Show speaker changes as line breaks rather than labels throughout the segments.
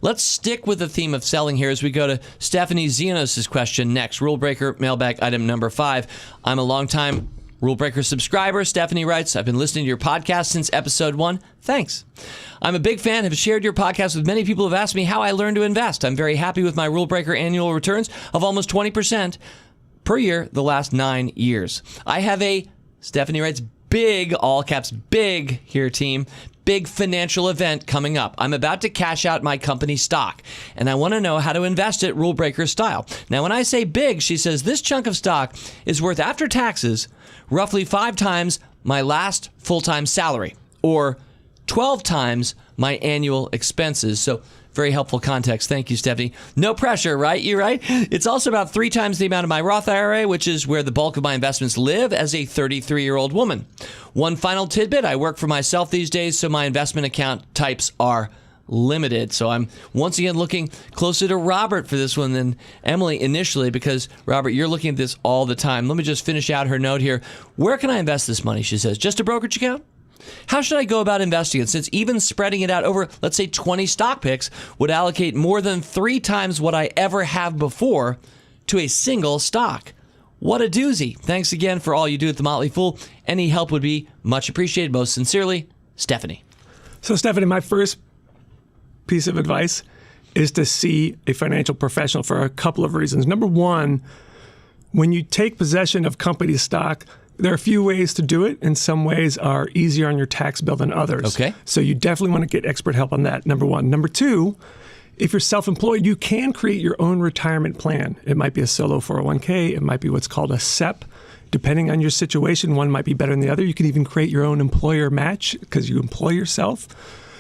Let's stick with the theme of selling here as we go to Stephanie Zionos' question next. Rule Breaker mailbag item number 5. I'm a longtime Rule Breaker subscriber. Stephanie writes, I've been listening to your podcast since episode 1. Thanks. I'm a big fan, have shared your podcast with many people who have asked me how I learned to invest. I'm very happy with my Rule Breaker annual returns of almost 20% per year the last 9 years. I have a, Stephanie writes, big, all caps, big here, team, big financial event coming up. I'm about to cash out my company stock, and I want to know how to invest it Rule Breaker style. Now, when I say big, she says this chunk of stock is worth, after taxes, roughly 5 times my last full-time salary, or 12 times my annual expenses. So very helpful context. Thank you, Stephanie. No pressure, right? You right? It's also about 3 times the amount of my Roth IRA, which is where the bulk of my investments live as a 33-year-old woman. One final tidbit, I work for myself these days, so my investment account types are limited. So I'm once again looking closer to Robert for this one than Emily initially, because Robert, you're looking at this all the time. Let me just finish out her note here. Where can I invest this money? She says, just a brokerage account? How should I go about investing it, since even spreading it out over, let's say, 20 stock picks would allocate more than 3 times what I ever have before to a single stock? What a doozy. Thanks again for all you do at the Motley Fool. Any help would be much appreciated. Most sincerely, Stephanie.
So, Stephanie, my first piece of advice is to see a financial professional for a couple of reasons. Number one, when you take possession of company stock, there are a few ways to do it, and some ways are easier on your tax bill than others.
Okay.
So you definitely want to get expert help on that, number one. Number two, if you're self-employed, you can create your own retirement plan. It might be a solo 401k. It might be what's called a SEP. Depending on your situation, one might be better than the other. You can even create your own employer match because you employ yourself.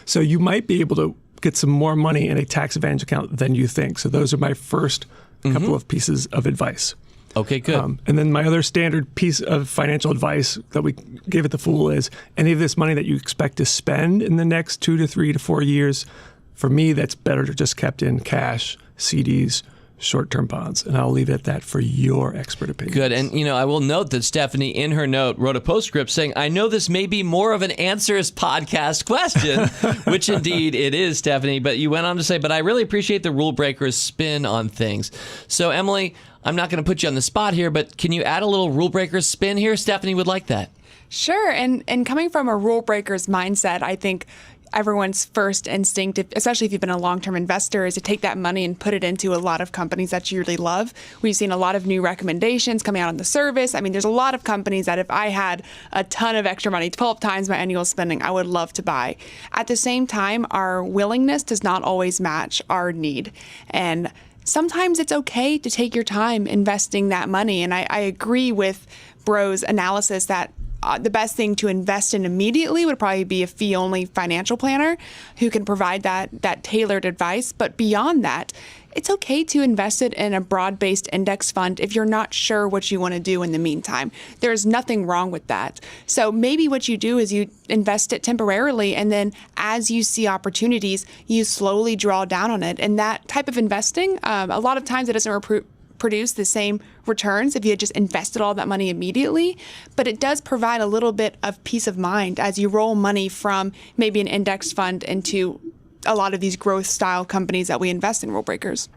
So you might be able to get some more money in a tax advantage account than you think. So those are my first couple of pieces of advice.
Okay, good.
And then my other standard piece of financial advice that we give at the Fool is any of this money that you expect to spend in the next 2 to 3 to 4 years, for me, that's better to just kept in cash, CDs, short-term bonds. And I'll leave it at that for your expert opinion.
Good. And, I will note that Stephanie, in her note, wrote a postscript saying, I know this may be more of an Answers podcast question, which indeed it is, Stephanie. But you went on to say, but I really appreciate the Rule Breaker's spin on things. So, Emily, I'm not going to put you on the spot here, but can you add a little Rule Breaker's spin here? Stephanie would like that.
Sure. And coming from a Rule Breaker's mindset, I think everyone's first instinct, especially if you've been a long-term investor, is to take that money and put it into a lot of companies that you really love. We've seen a lot of new recommendations coming out on the service. I mean, there's a lot of companies that if I had a ton of extra money, 12 times my annual spending, I would love to buy. At the same time, our willingness does not always match our need. And sometimes it's okay to take your time investing that money. And I agree with Bro's analysis that the best thing to invest in immediately would probably be a fee-only financial planner who can provide that tailored advice. But beyond that, it's okay to invest it in a broad-based index fund if you're not sure what you want to do in the meantime. There's nothing wrong with that. So maybe what you do is you invest it temporarily, and then as you see opportunities, you slowly draw down on it. And that type of investing, a lot of times it doesn't produce the same returns if you had just invested all that money immediately, but it does provide a little bit of peace of mind as you roll money from maybe an index fund into a lot of these growth style companies that we invest in, Rule Breakers.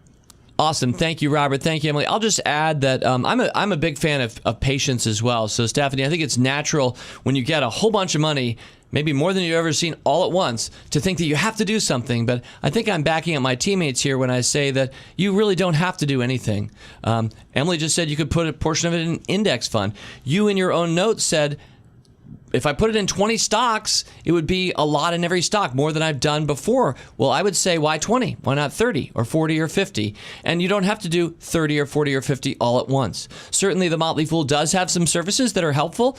Awesome. Thank you, Robert. Thank you, Emily. I'll just add that I'm a big fan of patience as well. So, Stephanie, I think it's natural when you get a whole bunch of money, maybe more than you've ever seen all at once, to think that you have to do something. But I think I'm backing up my teammates here when I say that you really don't have to do anything. Emily just said you could put a portion of it in an index fund. You, in your own notes, said, if I put it in 20 stocks, it would be a lot in every stock, more than I've done before. Well, I would say, why 20? Why not 30 or 40 or 50? And you don't have to do 30 or 40 or 50 all at once. Certainly, the Motley Fool does have some services that are helpful.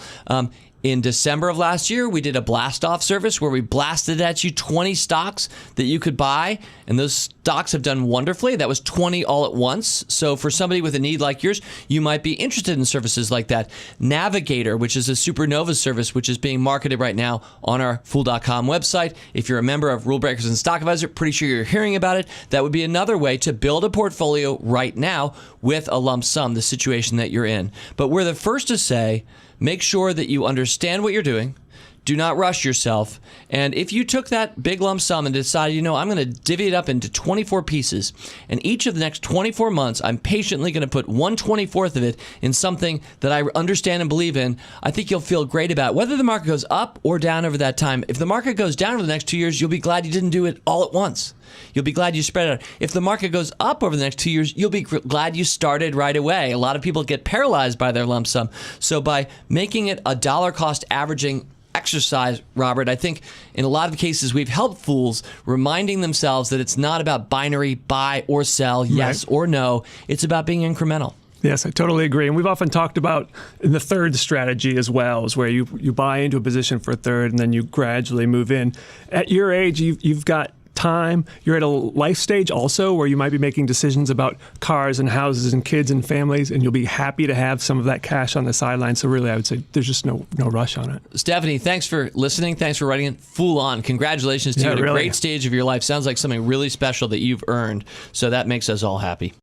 In December of last year, we did a blast-off service where we blasted at you 20 stocks that you could buy, and those stocks have done wonderfully. That was 20 all at once. So for somebody with a need like yours, you might be interested in services like that. Navigator, which is a supernova service, which is being marketed right now on our Fool.com website. If you're a member of Rule Breakers and Stock Advisor, pretty sure you're hearing about it. That would be another way to build a portfolio right now with a lump sum, the situation that you're in. But we're the first to say, make sure that you understand what you're doing. do not rush yourself. And if you took that big lump sum and decided, I'm going to divvy it up into 24 pieces, and each of the next 24 months, I'm patiently going to put 1/24 of it in something that I understand and believe in, I think you'll feel great about it. Whether the market goes up or down over that time. If the market goes down over the next 2 years, you'll be glad you didn't do it all at once. You'll be glad you spread it out. If the market goes up over the next 2 years, you'll be glad you started right away. A lot of people get paralyzed by their lump sum. So by making it a dollar cost averaging exercise, Robert, I think in a lot of cases we've helped fools reminding themselves that it's not about binary buy or sell, yes or no. It's about being incremental.
Yes, I totally agree. And we've often talked about in the third strategy as well, is where you buy into a position for a third and then you gradually move in. At your age, you've got time. You're at a life stage also where you might be making decisions about cars and houses and kids and families, and you'll be happy to have some of that cash on the sideline. So really, I would say there's just no rush on it.
Stephanie, thanks for listening. Thanks for writing it. Fool on. Congratulations to you at a great stage of your life. Sounds like something really special that you've earned. So that makes us all happy.